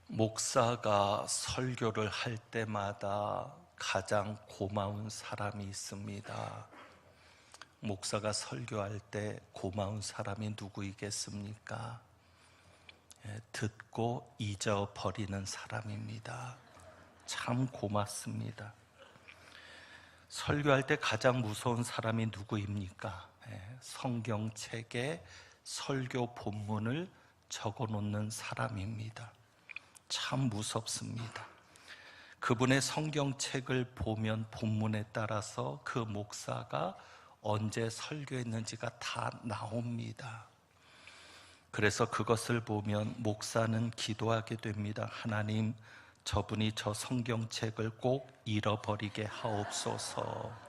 목사가 설교를 할 때마다 가장 고마운 사람이 있습니다. 목사가 설교할 때 고마운 사람이 누구이겠습니까? 듣고 잊어버리는 사람입니다. 참 고맙습니다. 설교할 때 가장 무서운 사람이 누구입니까? 성경책에 설교 본문을 적어놓는 사람입니다. 참 무섭습니다. 그분의 성경책을 보면 본문에 따라서 그 목사가 언제 설교했는지가 다 나옵니다. 그래서 그것을 보면 목사는 기도하게 됩니다. 하나님, 저분이 저 성경책을 꼭 잃어버리게 하옵소서.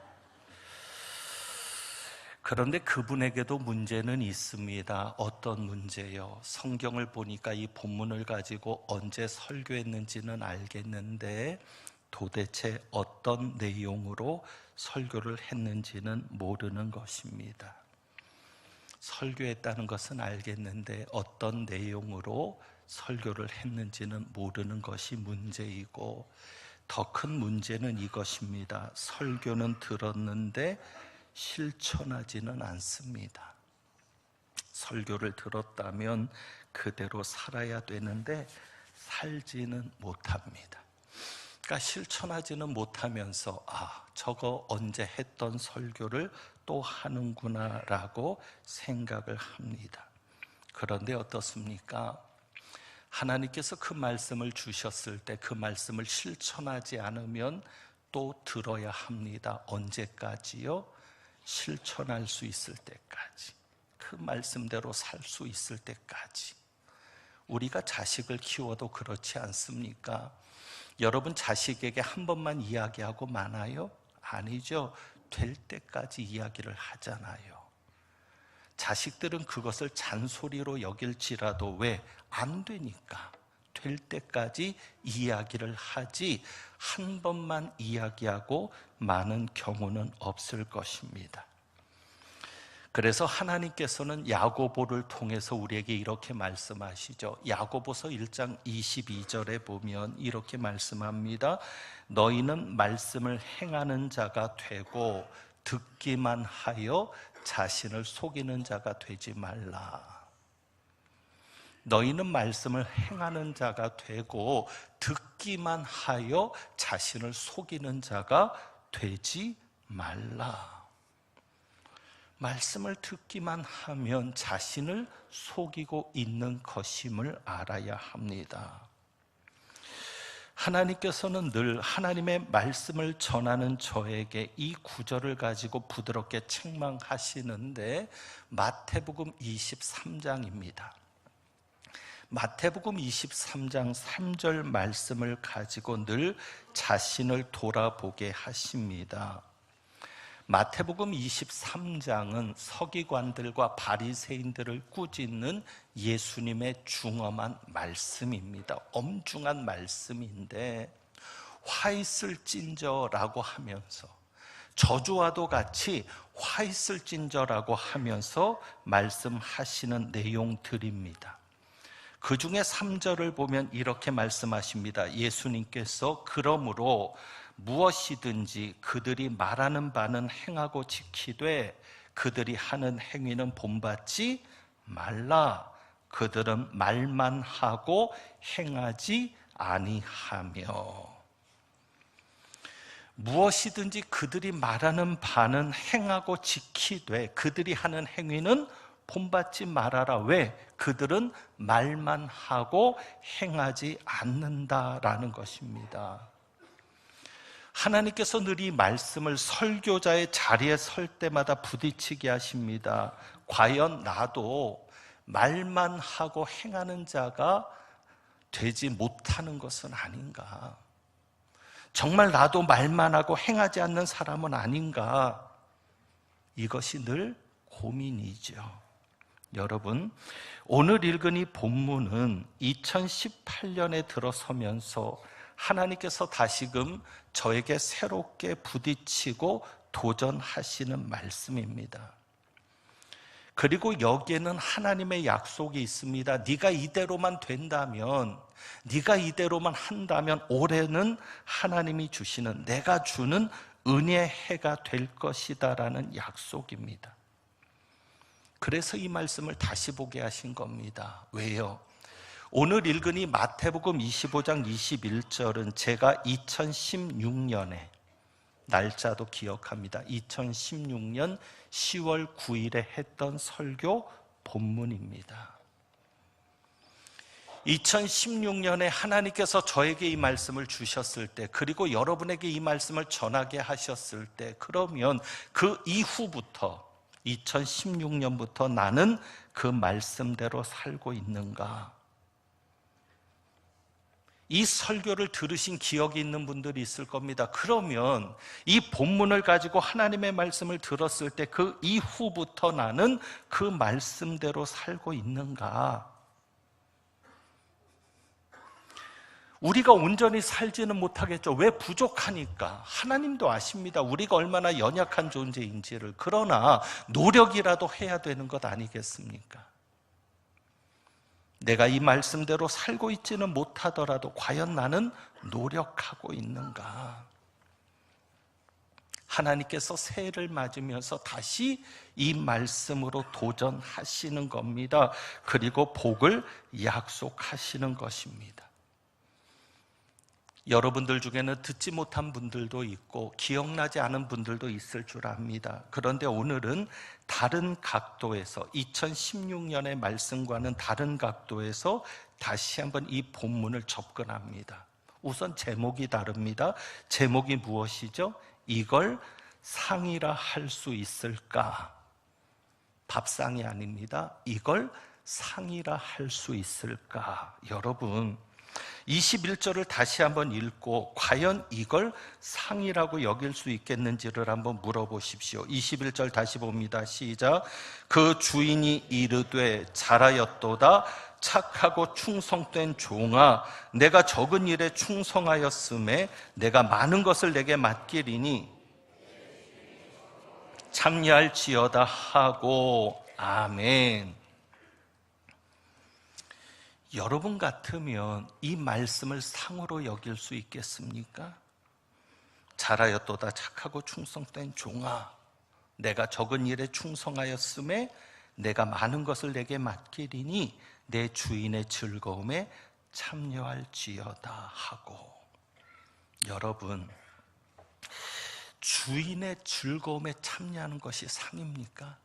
그런데 그분에게도 문제는 있습니다. 어떤 문제요? 성경을 보니까 이 본문을 가지고 언제 설교했는지는 알겠는데 도대체 어떤 내용으로 설교를 했는지는 모르는 것입니다. 설교했다는 것은 알겠는데 어떤 내용으로 설교를 했는지는 모르는 것이 문제이고, 더 큰 문제는 이것입니다. 설교는 들었는데 실천하지는 않습니다. 설교를 들었다면 그대로 살아야 되는데 살지는 못합니다. 그러니까 실천하지는 못하면서 저거 언제 했던 설교를 또 하는구나 라고 생각을 합니다. 그런데 어떻습니까? 하나님께서 그 말씀을 주셨을 때 그 말씀을 실천하지 않으면 또 들어야 합니다. 언제까지요? 실천할 수 있을 때까지, 그 말씀대로 살 수 있을 때까지. 우리가 자식을 키워도 그렇지 않습니까? 여러분 자식에게 한 번만 이야기하고 마나요? 아니죠. 될 때까지 이야기를 하잖아요. 자식들은 그것을 잔소리로 여길지라도 왜? 안 되니까. 될 때까지 이야기를 하지 한 번만 이야기하고 마는 경우는 없을 것입니다. 그래서 하나님께서는 야고보를 통해서 우리에게 이렇게 말씀하시죠. 야고보서 1장 22절에 보면 이렇게 말씀합니다. 너희는 말씀을 행하는 자가 되고 듣기만 하여 자신을 속이는 자가 되지 말라. 너희는 말씀을 행하는 자가 되고 듣기만 하여 자신을 속이는 자가 되지 말라. 말씀을 듣기만 하면 자신을 속이고 있는 것임을 알아야 합니다. 하나님께서는 늘 하나님의 말씀을 전하는 저에게 이 구절을 가지고 부드럽게 책망하시는데, 마태복음 23장입니다. 마태복음 23장 3절 말씀을 가지고 늘 자신을 돌아보게 하십니다. 마태복음 23장은 서기관들과 바리새인들을 꾸짖는 예수님의 중엄한 말씀입니다. 엄중한 말씀인데, 화 있을진저라고 하면서, 저주와도 같이 화 있을진저라고 하면서 말씀하시는 내용들입니다. 그 중에 3절을 보면 이렇게 말씀하십니다. 예수님께서 그러므로 무엇이든지 그들이 말하는 바는 행하고 지키되 그들이 하는 행위는 본받지 말라. 그들은 말만 하고 행하지 아니하며. 무엇이든지 그들이 말하는 바는 행하고 지키되 그들이 하는 행위는 본받지 말아라. 왜? 그들은 말만 하고 행하지 않는다라는 것입니다. 하나님께서 늘 이 말씀을 설교자의 자리에 설 때마다 부딪히게 하십니다. 과연 나도 말만 하고 행하는 자가 되지 못하는 것은 아닌가? 정말 나도 말만 하고 행하지 않는 사람은 아닌가? 이것이 늘 고민이죠. 여러분, 오늘 읽은 이 본문은 2018년에 들어서면서 하나님께서 다시금 저에게 새롭게 부딪히고 도전하시는 말씀입니다. 그리고 여기에는 하나님의 약속이 있습니다. 네가 이대로만 된다면, 네가 이대로만 한다면 올해는 하나님이 주시는, 내가 주는 은혜의 해가 될 것이다라는 약속입니다. 그래서 이 말씀을 다시 보게 하신 겁니다. 왜요? 오늘 읽은 이 마태복음 25장 21절은 제가 2016년에, 날짜도 기억합니다. 2016년 10월 9일에 했던 설교 본문입니다. 2016년에 하나님께서 저에게 이 말씀을 주셨을 때, 그리고 여러분에게 이 말씀을 전하게 하셨을 때, 그러면 그 이후부터 2016년부터 나는 그 말씀대로 살고 있는가? 이 설교를 들으신 기억이 있는 분들이 있을 겁니다. 그러면 이 본문을 가지고 하나님의 말씀을 들었을 때 그 이후부터 나는 그 말씀대로 살고 있는가? 우리가 온전히 살지는 못하겠죠. 왜? 부족하니까. 하나님도 아십니다. 우리가 얼마나 연약한 존재인지를. 그러나 노력이라도 해야 되는 것 아니겠습니까? 내가 이 말씀대로 살고 있지는 못하더라도 과연 나는 노력하고 있는가? 하나님께서 새해를 맞으면서 다시 이 말씀으로 도전하시는 겁니다. 그리고 복을 약속하시는 것입니다. 여러분들 중에는 듣지 못한 분들도 있고 기억나지 않은 분들도 있을 줄 압니다. 그런데 오늘은 다른 각도에서 2016년의 말씀과는 다른 각도에서 다시 한번 이 본문을 접근합니다. 우선 제목이 다릅니다. 제목이 무엇이죠? 이걸 상이라 할 수 있을까? 밥상이 아닙니다. 이걸 상이라 할 수 있을까? 여러분, 21절을 다시 한번 읽고 과연 이걸 상이라고 여길 수 있겠는지를 한번 물어보십시오. 21절 다시 봅니다. 시작. 그 주인이 이르되 잘하였도다 착하고 충성된 종아, 내가 적은 일에 충성하였음에 내가 많은 것을 내게 맡기리니 참여할지어다 하고. 아멘. 여러분 같으면 이 말씀을 상으로 여길 수 있겠습니까? 잘하였도다 착하고 충성된 종아, 내가 적은 일에 충성하였음에 내가 많은 것을 내게 맡기리니 내 주인의 즐거움에 참여할지어다 하고. 여러분, 주인의 즐거움에 참여하는 것이 상입니까?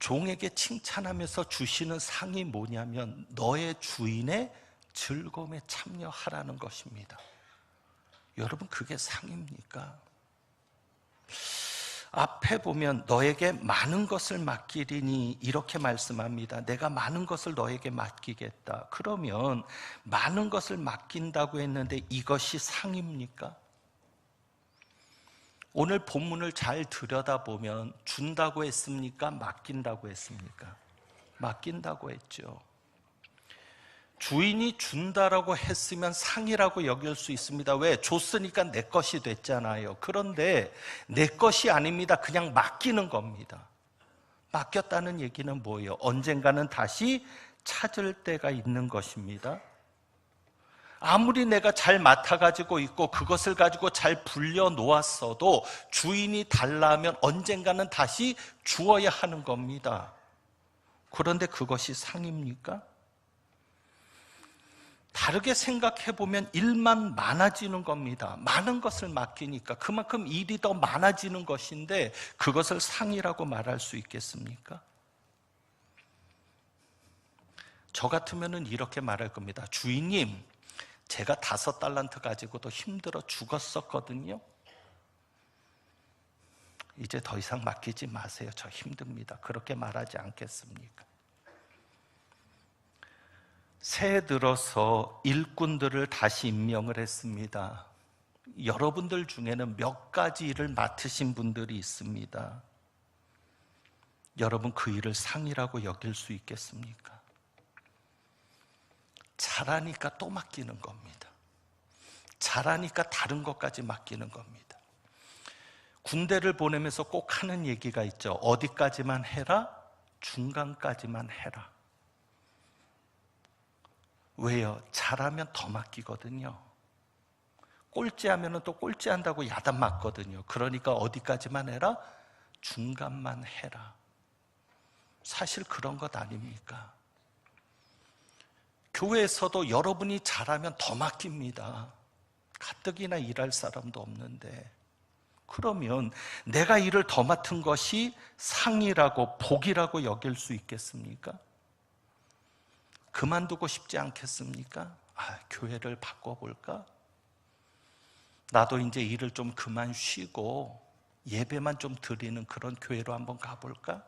종에게 칭찬하면서 주시는 상이 뭐냐면 너의 주인의 즐거움에 참여하라는 것입니다. 여러분, 그게 상입니까? 앞에 보면 너에게 많은 것을 맡기리니 이렇게 말씀합니다. 내가 많은 것을 너에게 맡기겠다. 그러면 많은 것을 맡긴다고 했는데 이것이 상입니까? 오늘 본문을 잘 들여다보면 준다고 했습니까? 맡긴다고 했습니까? 맡긴다고 했죠. 주인이 준다라고 했으면 상이라고 여길 수 있습니다. 왜? 줬으니까 내 것이 됐잖아요. 그런데 내 것이 아닙니다. 그냥 맡기는 겁니다. 맡겼다는 얘기는 뭐예요? 언젠가는 다시 찾을 때가 있는 것입니다. 아무리 내가 잘 맡아가지고 있고 그것을 가지고 잘 불려놓았어도 주인이 달라면 언젠가는 다시 주어야 하는 겁니다. 그런데 그것이 상입니까? 다르게 생각해보면 일만 많아지는 겁니다. 많은 것을 맡기니까 그만큼 일이 더 많아지는 것인데 그것을 상이라고 말할 수 있겠습니까? 저 같으면 이렇게 말할 겁니다. 주인님, 제가 5달란트 가지고도 힘들어 죽었었거든요. 이제 더 이상 맡기지 마세요. 저 힘듭니다. 그렇게 말하지 않겠습니까? 새해 들어서 일꾼들을 다시 임명을 했습니다. 여러분들 중에는 몇 가지 일을 맡으신 분들이 있습니다. 여러분, 그 일을 상이라고 여길 수 있겠습니까? 잘하니까 또 맡기는 겁니다. 잘하니까 다른 것까지 맡기는 겁니다. 군대를 보내면서 꼭 하는 얘기가 있죠. 어디까지만 해라? 중간까지만 해라. 왜요? 잘하면 더 맡기거든요. 꼴찌하면 또 꼴찌한다고 야단 맞거든요. 그러니까 어디까지만 해라? 중간만 해라. 사실 그런 것 아닙니까? 교회에서도 여러분이 잘하면 더 맡깁니다. 가뜩이나 일할 사람도 없는데. 그러면 내가 일을 더 맡은 것이 상이라고 복이라고 여길 수 있겠습니까? 그만두고 싶지 않겠습니까? 교회를 바꿔볼까? 나도 이제 일을 좀 그만 쉬고 예배만 좀 드리는 그런 교회로 한번 가볼까?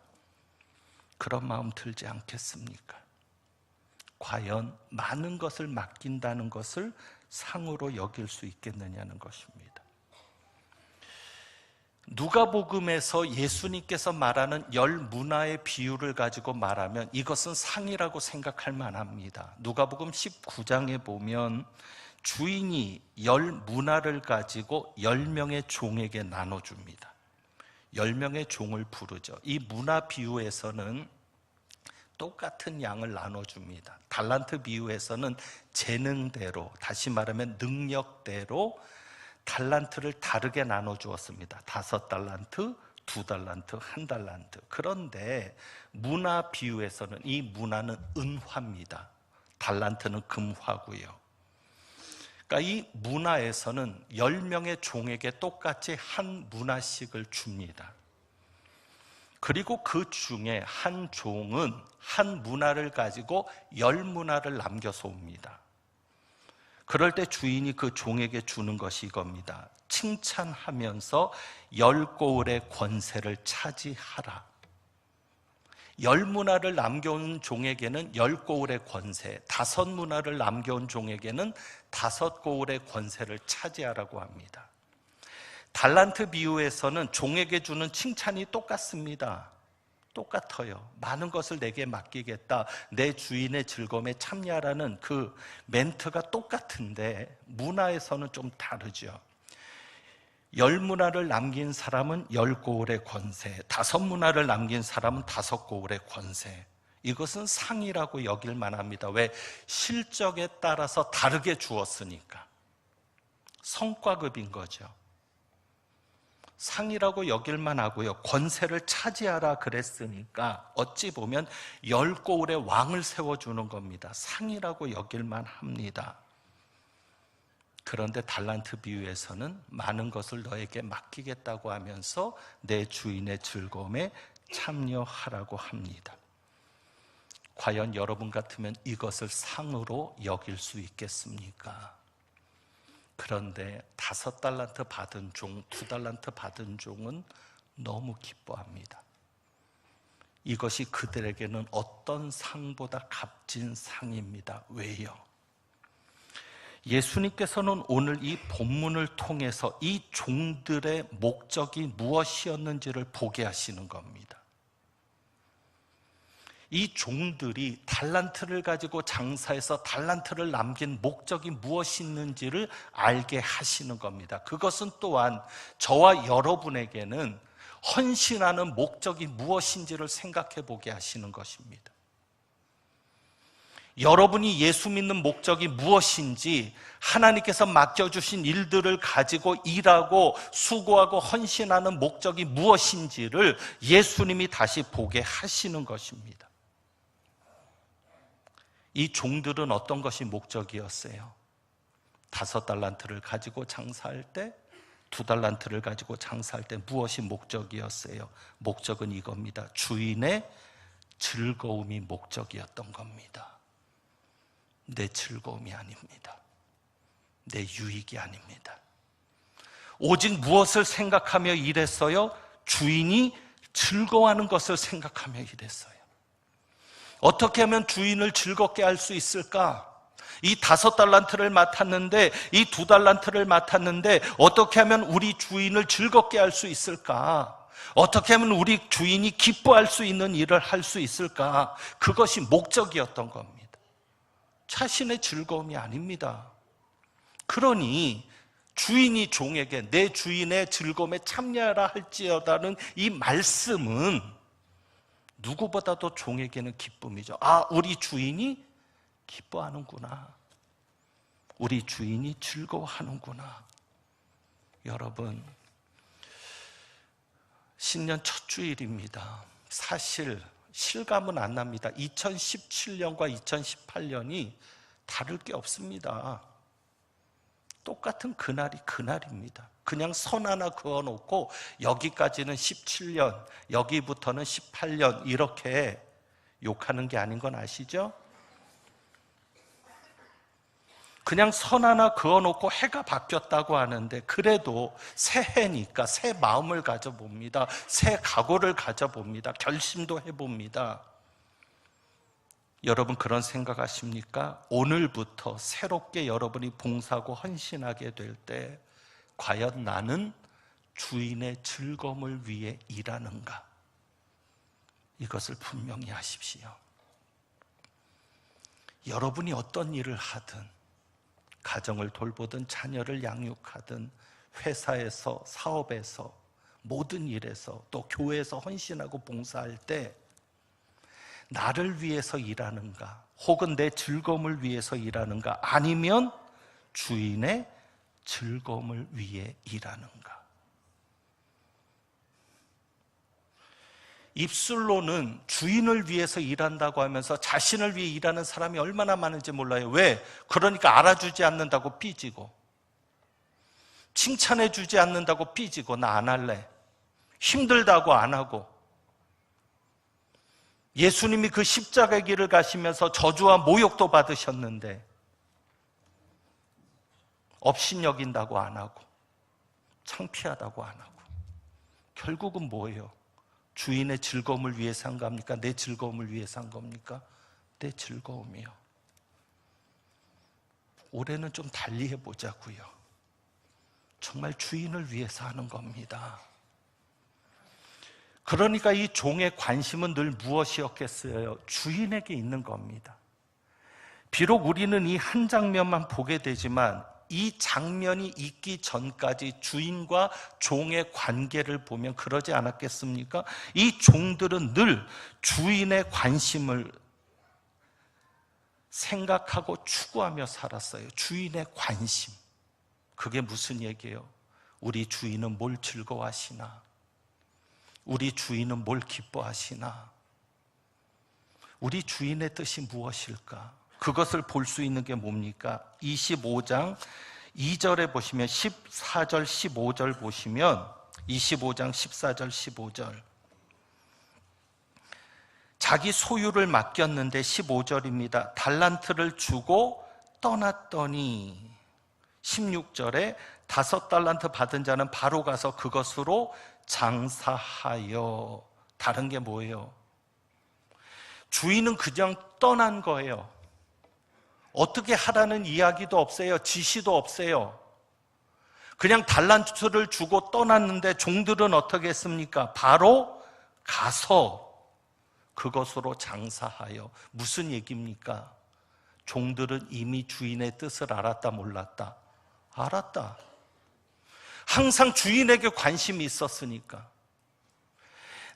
그런 마음 들지 않겠습니까? 과연 많은 것을 맡긴다는 것을 상으로 여길 수 있겠느냐는 것입니다. 누가복음에서 예수님께서 말하는 열 문화의 비유를 가지고 말하면 이것은 상이라고 생각할 만합니다. 누가복음 19장에 보면 주인이 열 문화를 가지고 10명의 종에게 나눠줍니다. 10명의 종을 부르죠. 이 문화 비유에서는 똑같은 양을 나눠줍니다. 달란트 비유에서는 재능대로, 다시 말하면 능력대로 달란트를 다르게 나눠주었습니다. 5달란트, 2달란트, 1달란트. 그런데 문화 비유에서는 이 문화는 은화입니다. 달란트는 금화고요. 그러니까 이 문화에서는 10명의 종에게 똑같이 한 문화씩을 줍니다. 그리고 그 중에 한 종은 한 문화를 가지고 10문화를 남겨서 옵니다. 그럴 때 주인이 그 종에게 주는 것이 이겁니다. 칭찬하면서 10고을의 권세를 차지하라. 10문화를 남겨온 종에게는 10고을의 권세, 5문화를 남겨온 종에게는 5고을의 권세를 차지하라고 합니다. 달란트 비유에서는 종에게 주는 칭찬이 똑같습니다. 똑같아요. 많은 것을 내게 맡기겠다. 내 주인의 즐거움에 참여하라는 그 멘트가 똑같은데 문화에서는 좀 다르죠. 10문화를 남긴 사람은 10고을의 권세, 5문화를 남긴 사람은 5고을의 권세. 이것은 상이라고 여길 만합니다. 왜? 실적에 따라서 다르게 주었으니까. 성과급인 거죠. 상이라고 여길만 하고요. 권세를 차지하라 그랬으니까 어찌 보면 10고을의 왕을 세워주는 겁니다. 상이라고 여길만 합니다. 그런데 달란트 비유에서는 많은 것을 너에게 맡기겠다고 하면서 내 주인의 즐거움에 참여하라고 합니다. 과연 여러분 같으면 이것을 상으로 여길 수 있겠습니까? 그런데 5달란트 받은 종, 2달란트 받은 종은 너무 기뻐합니다. 이것이 그들에게는 어떤 상보다 값진 상입니다. 왜요? 예수님께서는 오늘 이 본문을 통해서 이 종들의 목적이 무엇이었는지를 보게 하시는 겁니다. 이 종들이 달란트를 가지고 장사해서 달란트를 남긴 목적이 무엇이었는지를 알게 하시는 겁니다. 그것은 또한 저와 여러분에게는 헌신하는 목적이 무엇인지를 생각해 보게 하시는 것입니다. 여러분이 예수 믿는 목적이 무엇인지, 하나님께서 맡겨주신 일들을 가지고 일하고 수고하고 헌신하는 목적이 무엇인지를 예수님이 다시 보게 하시는 것입니다. 이 종들은 어떤 것이 목적이었어요? 5달란트를 가지고 장사할 때, 2달란트를 가지고 장사할 때 무엇이 목적이었어요? 목적은 이겁니다. 주인의 즐거움이 목적이었던 겁니다. 내 즐거움이 아닙니다. 내 유익이 아닙니다. 오직 무엇을 생각하며 일했어요? 주인이 즐거워하는 것을 생각하며 일했어요. 어떻게 하면 주인을 즐겁게 할 수 있을까? 이 5달란트를 맡았는데, 이 2달란트를 맡았는데 어떻게 하면 우리 주인을 즐겁게 할 수 있을까? 어떻게 하면 우리 주인이 기뻐할 수 있는 일을 할 수 있을까? 그것이 목적이었던 겁니다. 자신의 즐거움이 아닙니다. 그러니 주인이 종에게 내 주인의 즐거움에 참여하라 할지어다는 이 말씀은 누구보다도 종에게는 기쁨이죠. 아, 우리 주인이 기뻐하는구나. 우리 주인이 즐거워하는구나. 여러분, 신년 첫 주일입니다. 사실 실감은 안 납니다. 2017년과 2018년이 다를 게 없습니다. 똑같은 그날이 그날입니다. 그냥 선 하나 그어놓고 여기까지는 17년, 여기부터는 18년 이렇게 욕하는 게 아닌 건 아시죠? 그냥 선 하나 그어놓고 해가 바뀌었다고 하는데 그래도 새해니까 새 마음을 가져봅니다. 새 각오를 가져봅니다. 결심도 해봅니다. 여러분 그런 생각하십니까? 오늘부터 새롭게 여러분이 봉사하고 헌신하게 될 때 과연 나는 주인의 즐거움을 위해 일하는가? 이것을 분명히 하십시오. 여러분이 어떤 일을 하든 가정을 돌보든 자녀를 양육하든 회사에서 사업에서 모든 일에서 또 교회에서 헌신하고 봉사할 때 나를 위해서 일하는가 혹은 내 즐거움을 위해서 일하는가 아니면 주인의 즐거움을 위해 일하는가. 입술로는 주인을 위해서 일한다고 하면서 자신을 위해 일하는 사람이 얼마나 많은지 몰라요. 왜? 그러니까 알아주지 않는다고 삐지고 칭찬해 주지 않는다고 삐지고 나 안 할래. 힘들다고 안 하고 예수님이 그 십자가의 길을 가시면서 저주와 모욕도 받으셨는데 업신여긴다고 안 하고 창피하다고 안 하고 결국은 뭐예요? 주인의 즐거움을 위해서 한 겁니까? 내 즐거움을 위해서 한 겁니까? 내 즐거움이요. 올해는 좀 달리 해보자고요. 정말 주인을 위해서 하는 겁니다. 그러니까 이 종의 관심은 늘 무엇이었겠어요? 주인에게 있는 겁니다. 비록 우리는 이 한 장면만 보게 되지만 이 장면이 있기 전까지 주인과 종의 관계를 보면 그러지 않았겠습니까? 이 종들은 늘 주인의 관심을 생각하고 추구하며 살았어요. 주인의 관심. 그게 무슨 얘기예요? 우리 주인은 뭘 즐거워하시나? 우리 주인은 뭘 기뻐하시나? 우리 주인의 뜻이 무엇일까? 그것을 볼 수 있는 게 뭡니까? 25장 2절에 보시면 14절 15절 보시면 25장 14절 15절 자기 소유를 맡겼는데 15절입니다. 달란트를 주고 떠났더니 16절에 5달란트 받은 자는 바로 가서 그것으로 장사하여. 다른 게 뭐예요? 주인은 그냥 떠난 거예요. 어떻게 하라는 이야기도 없어요. 지시도 없어요. 그냥 달란트를 주고 떠났는데 종들은 어떻게 했습니까? 바로 가서 그것으로 장사하여. 무슨 얘기입니까? 종들은 이미 주인의 뜻을 알았다 몰랐다? 알았다. 항상 주인에게 관심이 있었으니까.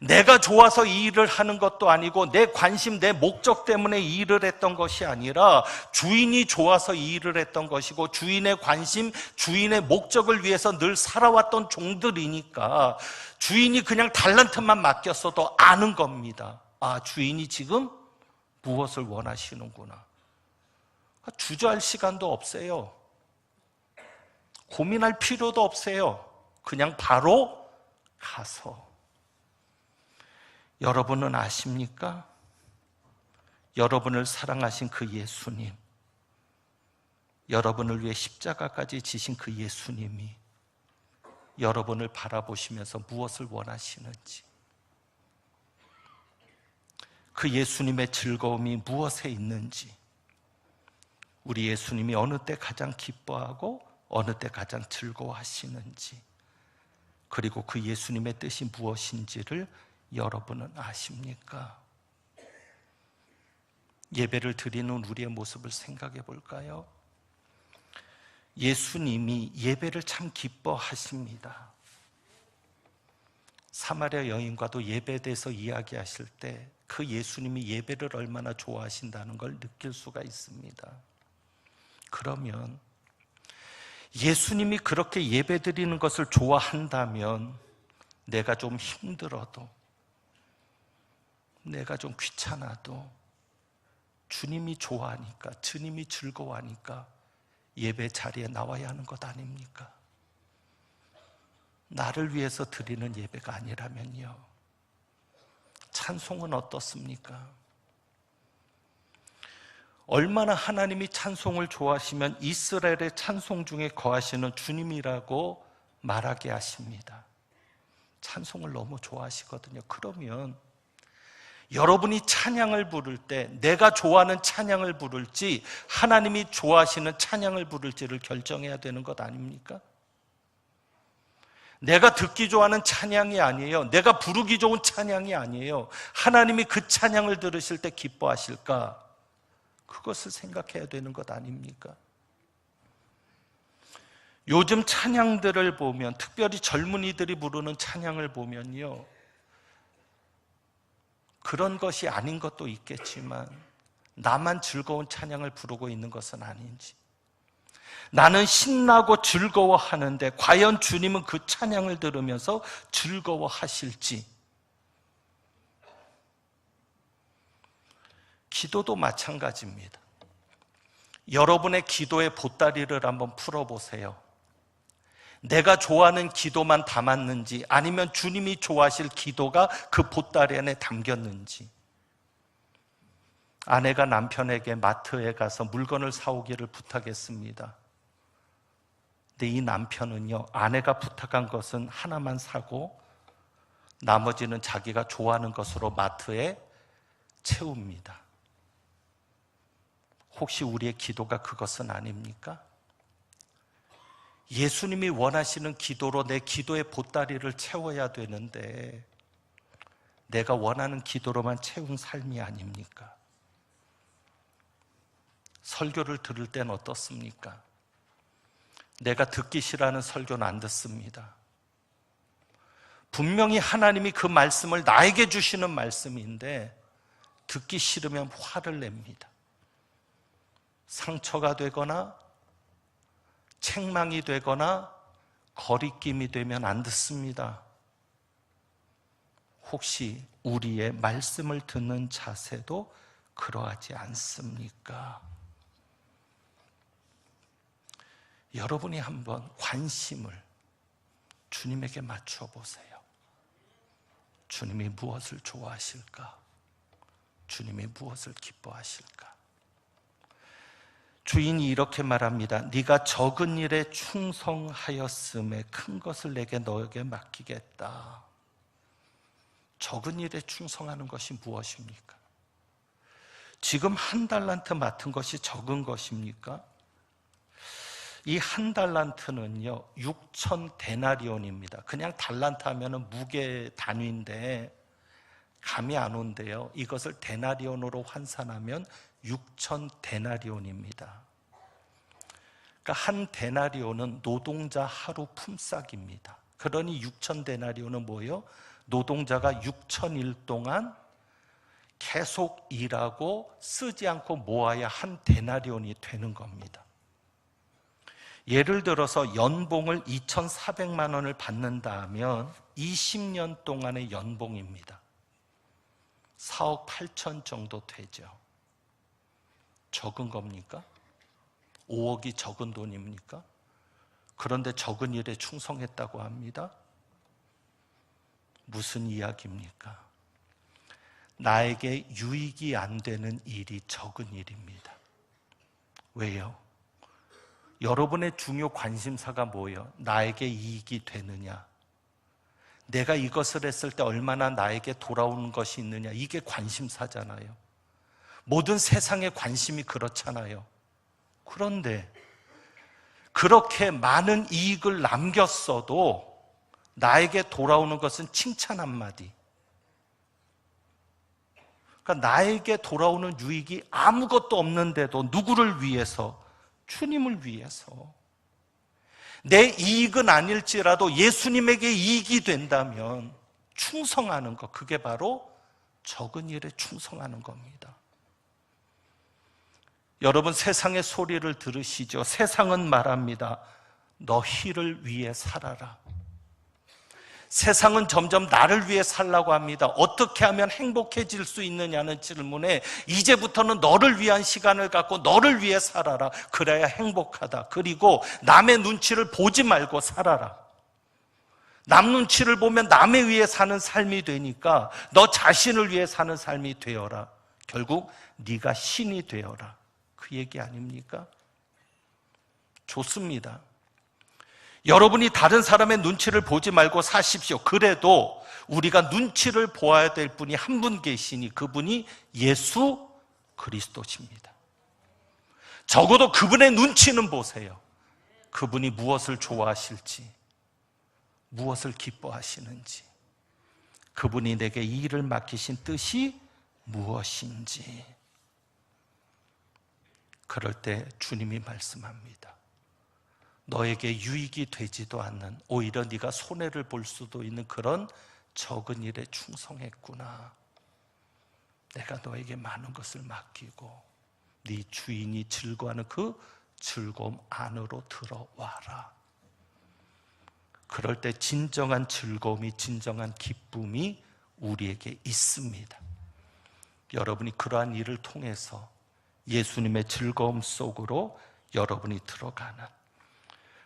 내가 좋아서 이 일을 하는 것도 아니고 내 관심, 내 목적 때문에 이 일을 했던 것이 아니라 주인이 좋아서 이 일을 했던 것이고 주인의 관심, 주인의 목적을 위해서 늘 살아왔던 종들이니까 주인이 그냥 달란트만 맡겼어도 아는 겁니다. 아, 주인이 지금 무엇을 원하시는구나. 주저할 시간도 없어요. 고민할 필요도 없어요. 그냥 바로 가서. 여러분은 아십니까? 여러분을 사랑하신 그 예수님, 여러분을 위해 십자가까지 지신 그 예수님이 여러분을 바라보시면서 무엇을 원하시는지, 그 예수님의 즐거움이 무엇에 있는지, 우리 예수님이 어느 때 가장 기뻐하고 어느 때 가장 즐거워하시는지, 그리고 그 예수님의 뜻이 무엇인지를 여러분은 아십니까? 예배를 드리는 우리의 모습을 생각해 볼까요? 예수님이 예배를 참 기뻐하십니다. 사마리아 여인과도 예배에 대해서 이야기하실 때 그 예수님이 예배를 얼마나 좋아하신다는 걸 느낄 수가 있습니다. 그러면 예수님이 그렇게 예배드리는 것을 좋아한다면 내가 좀 힘들어도, 내가 좀 귀찮아도 주님이 좋아하니까, 주님이 즐거워하니까 예배 자리에 나와야 하는 것 아닙니까? 나를 위해서 드리는 예배가 아니라면요. 찬송은 어떻습니까? 얼마나 하나님이 찬송을 좋아하시면 이스라엘의 찬송 중에 거하시는 주님이라고 말하게 하십니다. 찬송을 너무 좋아하시거든요. 그러면 여러분이 찬양을 부를 때 내가 좋아하는 찬양을 부를지 하나님이 좋아하시는 찬양을 부를지를 결정해야 되는 것 아닙니까? 내가 듣기 좋아하는 찬양이 아니에요. 내가 부르기 좋은 찬양이 아니에요. 하나님이 그 찬양을 들으실 때 기뻐하실까? 그것을 생각해야 되는 것 아닙니까? 요즘 찬양들을 보면, 특별히 젊은이들이 부르는 찬양을 보면요, 그런 것이 아닌 것도 있겠지만 나만 즐거운 찬양을 부르고 있는 것은 아닌지, 나는 신나고 즐거워하는데 과연 주님은 그 찬양을 들으면서 즐거워하실지. 기도도 마찬가지입니다. 여러분의 기도의 보따리를 한번 풀어보세요. 내가 좋아하는 기도만 담았는지 아니면 주님이 좋아하실 기도가 그 보따리 안에 담겼는지. 아내가 남편에게 마트에 가서 물건을 사오기를 부탁했습니다. 근데 이 남편은요, 아내가 부탁한 것은 하나만 사고 나머지는 자기가 좋아하는 것으로 마트에 채웁니다. 혹시 우리의 기도가 그것은 아닙니까? 예수님이 원하시는 기도로 내 기도의 보따리를 채워야 되는데 내가 원하는 기도로만 채운 삶이 아닙니까? 설교를 들을 땐 어떻습니까? 내가 듣기 싫어하는 설교는 안 듣습니다. 분명히 하나님이 그 말씀을 나에게 주시는 말씀인데 듣기 싫으면 화를 냅니다. 상처가 되거나 책망이 되거나 거리낌이 되면 안 듣습니다. 혹시 우리의 말씀을 듣는 자세도 그러하지 않습니까? 여러분이 한번 관심을 주님에게 맞춰 보세요. 주님이 무엇을 좋아하실까? 주님이 무엇을 기뻐하실까? 주인이 이렇게 말합니다. 네가 적은 일에 충성하였음에 큰 것을 내게 너에게 맡기겠다. 적은 일에 충성하는 것이 무엇입니까? 지금 1달란트 맡은 것이 적은 것입니까? 이 1달란트는요 6,000데나리온입니다. 그냥 달란트 하면 무게 단위인데 감이 안 온대요. 이것을 데나리온으로 환산하면 6,000데나리온입니다. 그러니까 한 데나리온은 노동자 하루 품삯입니다. 그러니 6,000데나리온은 뭐예요? 노동자가 6,000일 동안 계속 일하고 쓰지 않고 모아야 한 데나리온이 되는 겁니다. 예를 들어서 연봉을 2,400만 원을 받는다면 20년 동안의 연봉입니다. 4억 8천 정도 되죠. 적은 겁니까? 5억이 적은 돈입니까? 그런데 적은 일에 충성했다고 합니다. 무슨 이야기입니까? 나에게 유익이 안 되는 일이 적은 일입니다. 왜요? 여러분의 중요 관심사가 뭐예요? 나에게 이익이 되느냐? 내가 이것을 했을 때 얼마나 나에게 돌아오는 것이 있느냐? 이게 관심사잖아요. 모든 세상의 관심이 그렇잖아요. 그런데 그렇게 많은 이익을 남겼어도 나에게 돌아오는 것은 칭찬 한마디. 그러니까 나에게 돌아오는 유익이 아무것도 없는데도 누구를 위해서? 주님을 위해서. 내 이익은 아닐지라도 예수님에게 이익이 된다면 충성하는 것, 그게 바로 적은 일에 충성하는 겁니다. 여러분, 세상의 소리를 들으시죠? 세상은 말합니다. 너희를 위해 살아라. 세상은 점점 나를 위해 살라고 합니다. 어떻게 하면 행복해질 수 있느냐는 질문에 이제부터는 너를 위한 시간을 갖고 너를 위해 살아라. 그래야 행복하다. 그리고 남의 눈치를 보지 말고 살아라. 남 눈치를 보면 남에 위해 사는 삶이 되니까 너 자신을 위해 사는 삶이 되어라. 결국 네가 신이 되어라. 그 얘기 아닙니까? 좋습니다. 여러분이 다른 사람의 눈치를 보지 말고 사십시오. 그래도 우리가 눈치를 보아야 될 분이 한 분 계시니 그분이 예수 그리스도십니다. 적어도 그분의 눈치는 보세요. 그분이 무엇을 좋아하실지, 무엇을 기뻐하시는지, 그분이 내게 이 일을 맡기신 뜻이 무엇인지. 그럴 때 주님이 말씀합니다. 너에게 유익이 되지도 않는, 오히려 네가 손해를 볼 수도 있는 그런 적은 일에 충성했구나. 내가 너에게 많은 것을 맡기고 네 주인이 즐거워하는 그 즐거움 안으로 들어와라. 그럴 때 진정한 즐거움이, 진정한 기쁨이 우리에게 있습니다. 여러분이 그러한 일을 통해서 예수님의 즐거움 속으로 여러분이 들어가는,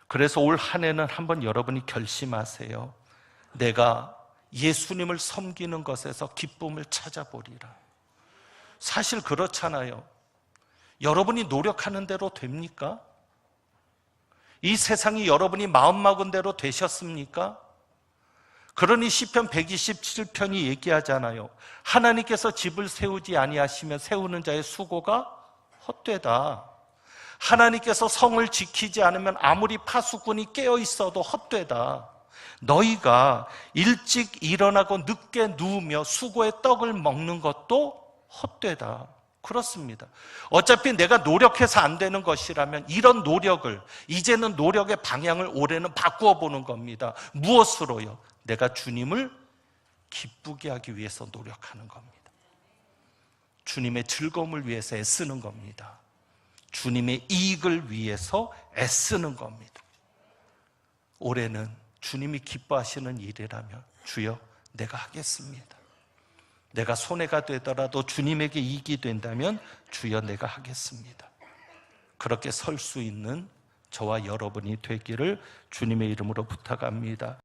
그래서 올 한 해는 한번 여러분이 결심하세요. 내가 예수님을 섬기는 것에서 기쁨을 찾아보리라. 사실 그렇잖아요. 여러분이 노력하는 대로 됩니까? 이 세상이 여러분이 마음먹은 대로 되셨습니까? 그러니 시편 127편이 얘기하잖아요. 하나님께서 집을 세우지 아니하시면 세우는 자의 수고가 헛되다. 하나님께서 성을 지키지 않으면 아무리 파수꾼이 깨어 있어도 헛되다. 너희가 일찍 일어나고 늦게 누우며 수고의 떡을 먹는 것도 헛되다. 그렇습니다. 어차피 내가 노력해서 안 되는 것이라면 이런 노력을, 이제는 노력의 방향을 올해는 바꾸어 보는 겁니다. 무엇으로요? 내가 주님을 기쁘게 하기 위해서 노력하는 겁니다. 주님의 즐거움을 위해서 애쓰는 겁니다. 주님의 이익을 위해서 애쓰는 겁니다. 올해는 주님이 기뻐하시는 일이라면 주여 내가 하겠습니다. 내가 손해가 되더라도 주님에게 이익이 된다면 주여 내가 하겠습니다. 그렇게 설 수 있는 저와 여러분이 되기를 주님의 이름으로 부탁합니다.